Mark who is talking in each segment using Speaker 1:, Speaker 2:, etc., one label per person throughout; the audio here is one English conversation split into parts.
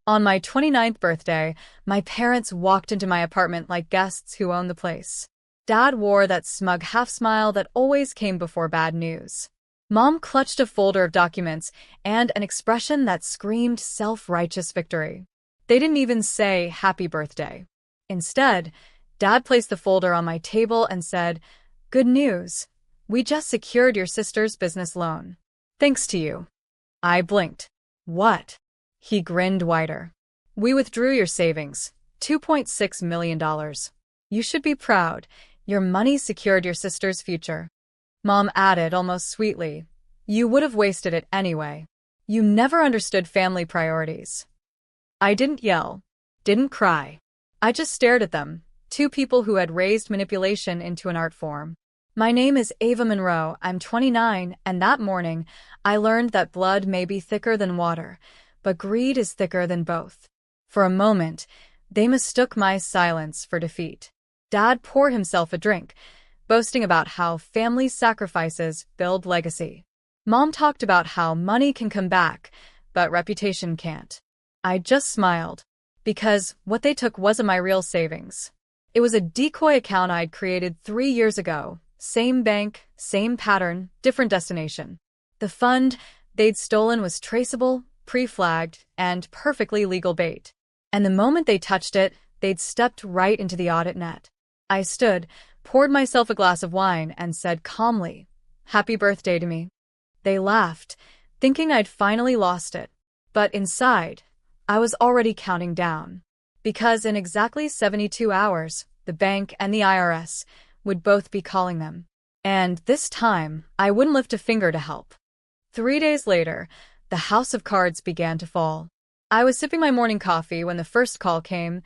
Speaker 1: On my 29th birthday, my parents walked into my apartment like guests who own the place. Dad wore that smug half-smile that always came before bad news. Mom clutched a folder of documents and an expression that screamed self-righteous victory. They didn't even say happy birthday. Instead, Dad placed the folder on my table and said, "Good news. We just secured your sister's business loan. Thanks to you." I blinked. "What?" He grinned wider. "We withdrew your savings, $2.6 million. You should be proud. Your money secured your sister's future." Mom added almost sweetly, "You would have wasted it anyway. You never understood family priorities." I didn't yell, didn't cry. I just stared at them, two people who had raised manipulation into an art form. My name is Ava Monroe, I'm 29, and that morning, I learned that blood may be thicker than water, but greed is thicker than both. For a moment, they mistook my silence for defeat. Dad poured himself a drink, boasting about how family sacrifices build legacy. Mom talked about how money can come back, but reputation can't. I just smiled, because what they took wasn't my real savings. It was a decoy account I'd created 3 years ago. Same bank, same pattern, different destination. The fund they'd stolen was traceable, pre-flagged, and perfectly legal bait. And the moment they touched it, they'd stepped right into the audit net. I stood, poured myself a glass of wine, and said calmly, "Happy birthday to me." They laughed, thinking I'd finally lost it. But inside, I was already counting down. Because in exactly 72 hours, the bank and the IRS would both be calling them. And this time, I wouldn't lift a finger to help. 3 days later, the house of cards began to fall. I was sipping my morning coffee when the first call came,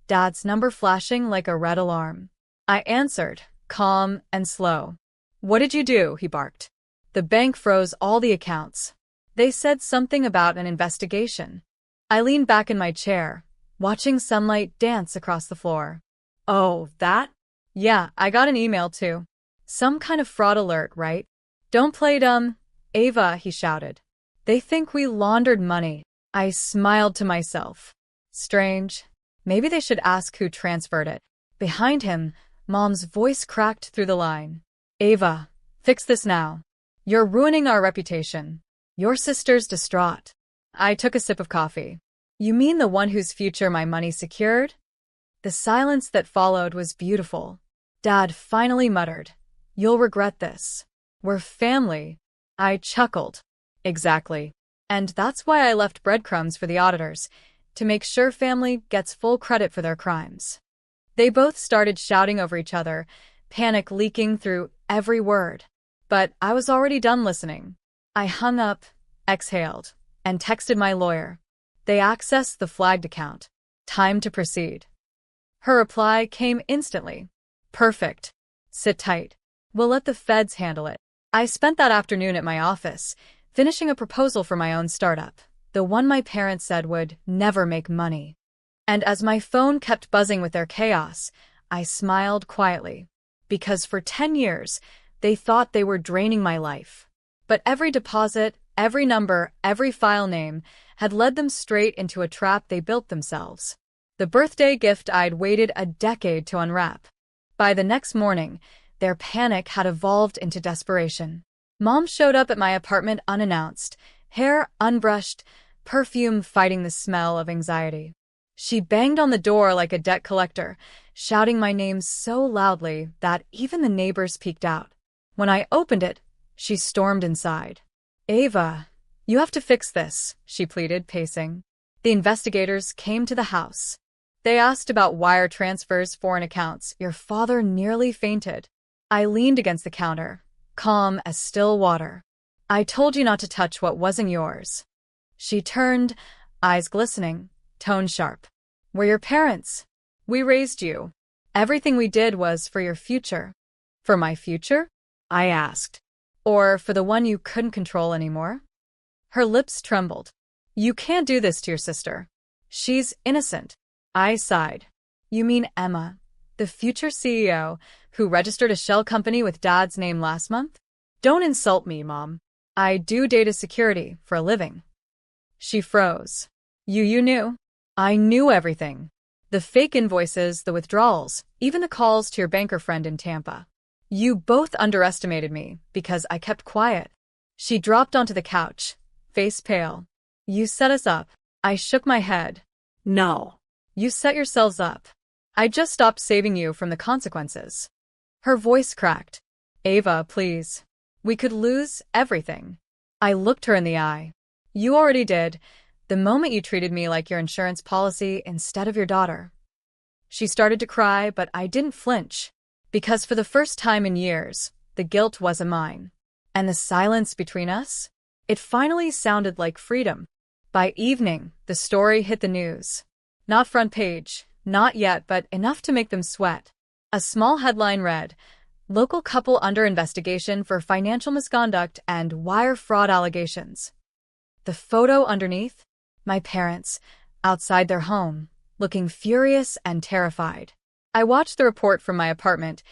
Speaker 1: Dad's number flashing like a red alarm. I answered, calm and slow. "What did you do?" he barked. "The bank froze all the accounts. They said something about an investigation." I leaned back in my chair, watching sunlight dance across the floor. "Oh, that? Yeah, I got an email too. Some kind of fraud alert, right? Don't play dumb, Ava," he shouted. "They think we laundered money." I smiled to myself. Strange. Maybe they should ask who transferred it. Behind him, Mom's voice cracked through the line. "Ava, fix this now. You're ruining our reputation. Your sister's distraught." I took a sip of coffee. "You mean the one whose future my money secured?" The silence that followed was beautiful. Dad finally muttered, "You'll regret this. We're family." I chuckled. Exactly. And that's why I left breadcrumbs for the auditors, to make sure family gets full credit for their crimes. They both started shouting over each other, panic leaking through every word. But I was already done listening. I hung up, exhaled, and texted my lawyer. They accessed the flagged account. Time to proceed. Her reply came instantly. "Perfect. Sit tight. We'll let the feds handle it." I spent that afternoon at my office, finishing a proposal for my own startup, the one my parents said would never make money. And as my phone kept buzzing with their chaos, I smiled quietly. Because for 10 years, they thought they were draining my life. But every deposit, every number, every file name had led them straight into a trap they built themselves. The birthday gift I'd waited a decade to unwrap. By the next morning, their panic had evolved into desperation. Mom showed up at my apartment unannounced, hair unbrushed, perfume fighting the smell of anxiety. She banged on the door like a debt collector, shouting my name so loudly that even the neighbors peeked out. When I opened it, she stormed inside. "Ava, you have to fix this," she pleaded, pacing. The investigators came to the house. They asked about wire transfers, foreign accounts. Your father nearly fainted. I leaned against the counter, calm as still water. "I told you not to touch what wasn't yours." She turned, eyes glistening, tone sharp. "We're your parents. We raised you. Everything we did was for your future." "For my future?" I asked. "Or for the one you couldn't control anymore?" Her lips trembled. "You can't do this to your sister. She's innocent." I sighed. "You mean Emma, the future CEO, who registered a shell company with Dad's name last month? Don't insult me, Mom. I do data security for a living." She froze. You knew?" I knew everything. The fake invoices, the withdrawals, even the calls to your banker friend in Tampa. You both underestimated me because I kept quiet. She dropped onto the couch, face pale. You set us up. I shook my head.
Speaker 2: No.
Speaker 1: You set yourselves up. I just stopped saving you from the consequences. Her voice cracked. Ava, please. We could lose everything. I looked her in the eye. You already did, the moment you treated me like your insurance policy instead of your daughter. She started to cry, but I didn't flinch, because for the first time in years, the guilt wasn't mine. And the silence between us? It finally sounded like freedom. By evening, the story hit the news. Not front page, not yet, but enough to make them sweat. A small headline read, "Local couple under investigation for financial misconduct and wire fraud allegations." The photo underneath? My parents, outside their home, looking furious and terrified. I watched the report from my apartment,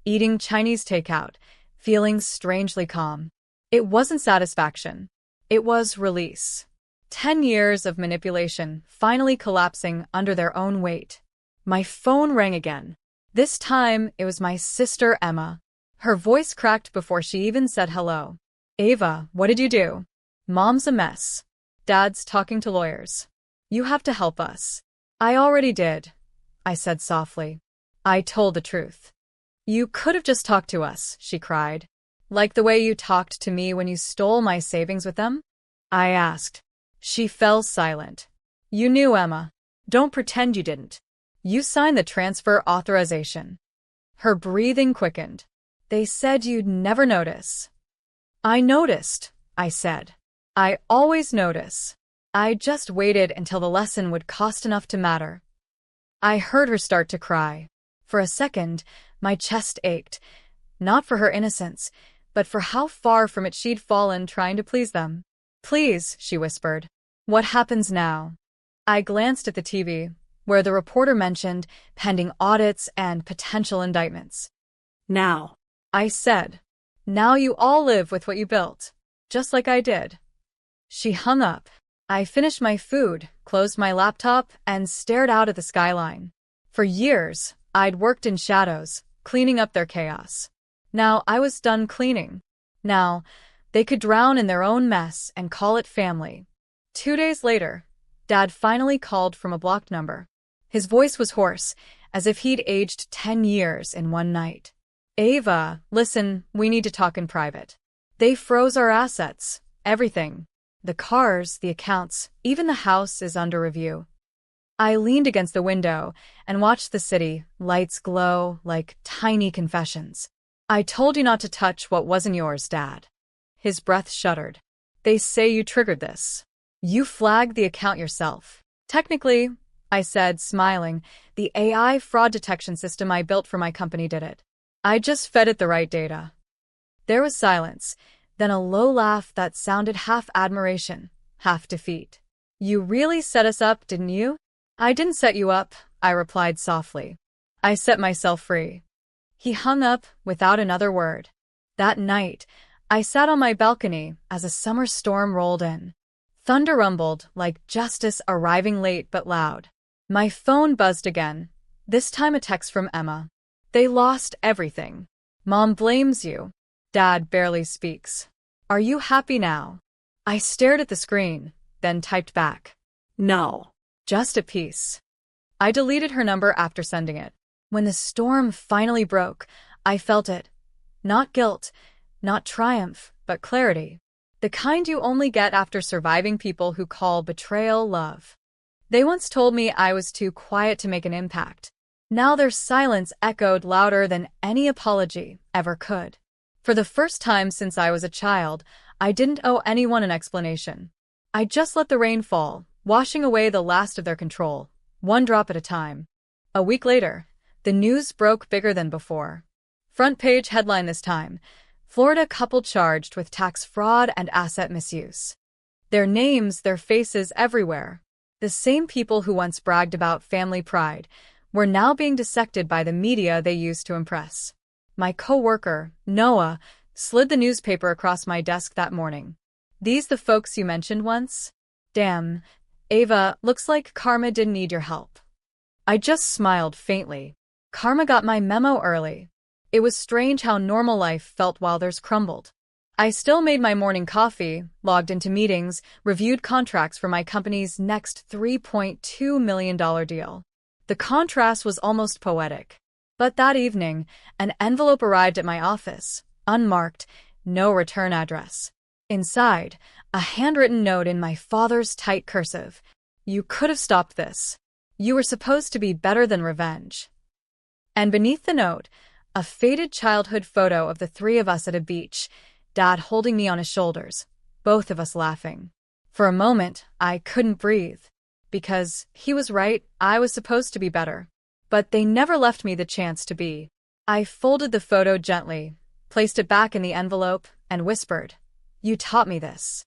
Speaker 1: eating Chinese takeout, feeling strangely calm. It wasn't satisfaction. It was release. 10 years of manipulation finally collapsing under their own weight. My phone rang again. This time, it was my sister Emma. Her voice cracked before she even said hello. Ava, what did you do? Mom's a mess. Dad's talking to lawyers. You have to help us. I already did, I said softly. I told the truth. You could have just talked to us, she cried. Like the way you talked to me when you stole my savings with them? I asked. She fell silent. You knew, Emma. Don't pretend you didn't. You signed the transfer authorization. Her breathing quickened. They said you'd never notice. I noticed, I said. I always notice. I just waited until the lesson would cost enough to matter. I heard her start to cry. For a second, my chest ached, not for her innocence, but for how far from it she'd fallen trying to please them. Please, she whispered. What happens now? I glanced at the TV, where the reporter mentioned pending audits and potential indictments.
Speaker 2: Now,
Speaker 1: I said, now you all live with what you built, just like I did. She hung up. I finished my food, closed my laptop, and stared out at the skyline. For years, I'd worked in shadows, cleaning up their chaos. Now I was done cleaning. Now, they could drown in their own mess and call it family. 2 days later, Dad finally called from a blocked number. His voice was hoarse, as if he'd aged 10 years in one night. Ava, listen, we need to talk in private. They froze our assets, everything. The cars, the accounts, even the house is under review. I leaned against the window and watched the city, lights glow like tiny confessions. I told you not to touch what wasn't yours, Dad. His breath shuddered. They say you triggered this. You flagged the account yourself. Technically, I said, smiling, the AI fraud detection system I built for my company did it. I just fed it the right data. There was silence, then a low laugh that sounded half admiration, half defeat. You really set us up, didn't you? I didn't set you up, I replied softly. I set myself free. He hung up without another word. That night, I sat on my balcony as a summer storm rolled in. Thunder rumbled like justice arriving late but loud. My phone buzzed again, this time a text from Emma. They lost everything. Mom blames you. Dad barely speaks. Are you happy now? I stared at the screen, then typed back.
Speaker 2: no.
Speaker 1: Just at peace. I deleted her number after sending it. When the storm finally broke, I felt it. Not guilt, not triumph, but clarity. The kind you only get after surviving people who call betrayal love. They once told me I was too quiet to make an impact. Now their silence echoed louder than any apology ever could. For the first time since I was a child, I didn't owe anyone an explanation. I just let the rain fall, washing away the last of their control, one drop at a time. A week later, the news broke bigger than before. Front page headline this time, Florida couple charged with tax fraud and asset misuse. Their names, their faces everywhere. The same people who once bragged about family pride were now being dissected by the media they used to impress. My coworker, Noah, slid the newspaper across my desk that morning. These the folks you mentioned once? Damn, Ava, looks like Karma didn't need your help. I just smiled faintly. Karma got my memo early. It was strange how normal life felt while theirs crumbled. I still made my morning coffee, logged into meetings, reviewed contracts for my company's next $3.2 million deal. The contrast was almost poetic. But that evening, an envelope arrived at my office, unmarked, no return address. Inside, a handwritten note in my father's tight cursive. You could have stopped this. You were supposed to be better than revenge. And beneath the note, a faded childhood photo of the three of us at a beach, Dad holding me on his shoulders, both of us laughing. For a moment, I couldn't breathe. Because he was right, I was supposed to be better. But they never left me the chance to be. I folded the photo gently, placed it back in the envelope, and whispered, "You taught me this."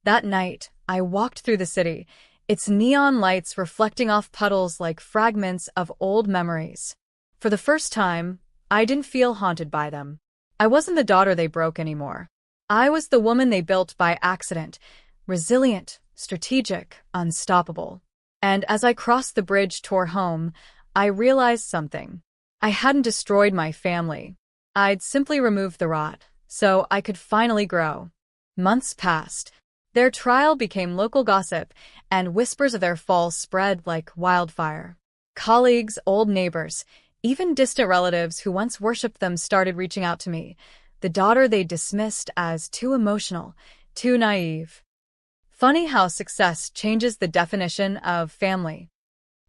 Speaker 1: That night, I walked through the city, its neon lights reflecting off puddles like fragments of old memories. For the first time, I didn't feel haunted by them. I wasn't the daughter they broke anymore. I was the woman they built by accident, resilient, strategic, unstoppable. And as I crossed the bridge toward home, I realized something. I hadn't destroyed my family. I'd simply removed the rot, so I could finally grow. Months passed. Their trial became local gossip, and whispers of their fall spread like wildfire. Colleagues, old neighbors, even distant relatives who once worshipped them started reaching out to me, the daughter they dismissed as too emotional, too naive. Funny how success changes the definition of family.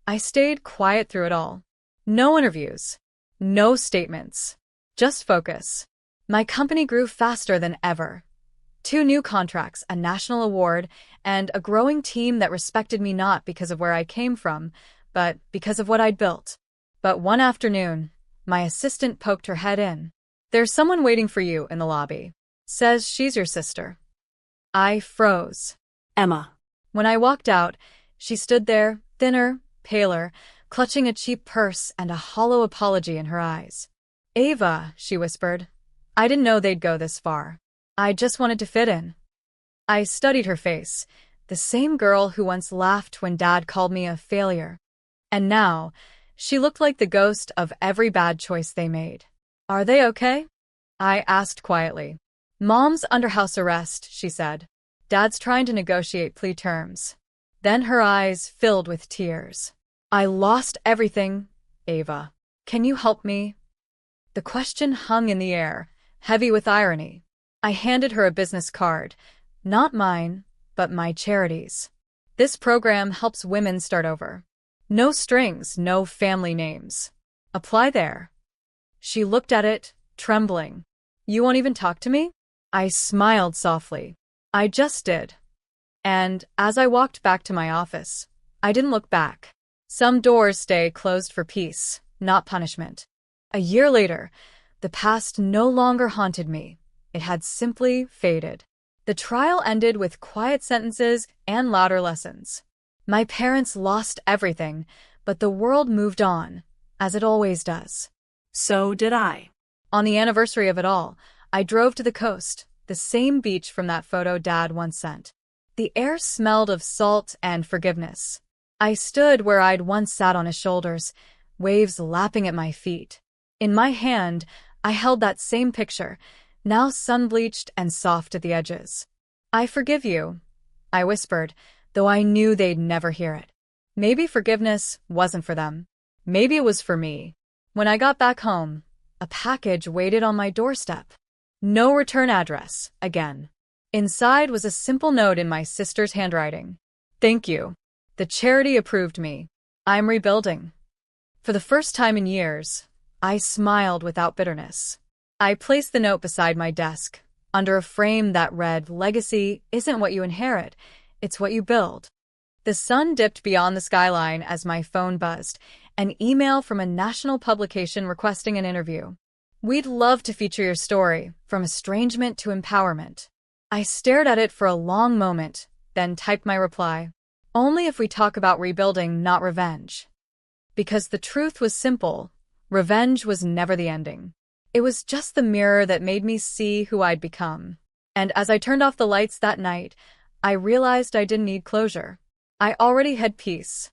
Speaker 1: I stayed quiet through it all. No interviews. No statements. Just focus. My company grew faster than ever. 2 new contracts, a national award, and a growing team that respected me not because of where I came from, but because of what I'd built. But one afternoon, my assistant poked her head in. "There's someone waiting for you in the lobby. Says she's your sister." I froze.
Speaker 2: Emma.
Speaker 1: When I walked out, she stood there, thinner, paler, clutching a cheap purse and a hollow apology in her eyes. "Ava," she whispered. "I didn't know they'd go this far. I just wanted to fit in." I studied her face, the same girl who once laughed when Dad called me a failure. And now, she looked like the ghost of every bad choice they made. "Are they okay?" I asked quietly. "Mom's under house arrest," she said. "Dad's trying to negotiate plea terms." Then her eyes filled with tears. "I lost everything, Ava. Can you help me?" The question hung in the air, heavy with irony. I handed her a business card. Not mine, but my charity's. "This program helps women start over. No strings, no family names. Apply there." She looked at it, trembling. "You won't even talk to me?" I smiled softly. "I just did." And as I walked back to my office, I didn't look back. Some doors stay closed for peace, not punishment. A year later, the past no longer haunted me. It had simply faded. The trial ended with quiet sentences and louder lessons. My parents lost everything, but the world moved on, as it always does.
Speaker 2: So did I.
Speaker 1: On the anniversary of it all, I drove to the coast, the same beach from that photo Dad once sent. The air smelled of salt and forgiveness. I stood where I'd once sat on his shoulders, waves lapping at my feet. In my hand, I held that same picture, now sun-bleached and soft at the edges. "I forgive you," I whispered, though I knew they'd never hear it. Maybe forgiveness wasn't for them. Maybe it was for me. When I got back home, a package waited on my doorstep. No return address, again. Inside was a simple note in my sister's handwriting. "Thank you. The charity approved me. I'm rebuilding." For the first time in years, I smiled without bitterness. I placed the note beside my desk, under a frame that read, "Legacy isn't what you inherit, it's what you build." The sun dipped beyond the skyline as my phone buzzed, an email from a national publication requesting an interview. "We'd love to feature your story, from estrangement to empowerment." I stared at it for a long moment, then typed my reply. "Only if we talk about rebuilding, not revenge." Because the truth was simple, revenge was never the ending. It was just the mirror that made me see who I'd become. And as I turned off the lights that night, I realized I didn't need closure. I already had peace.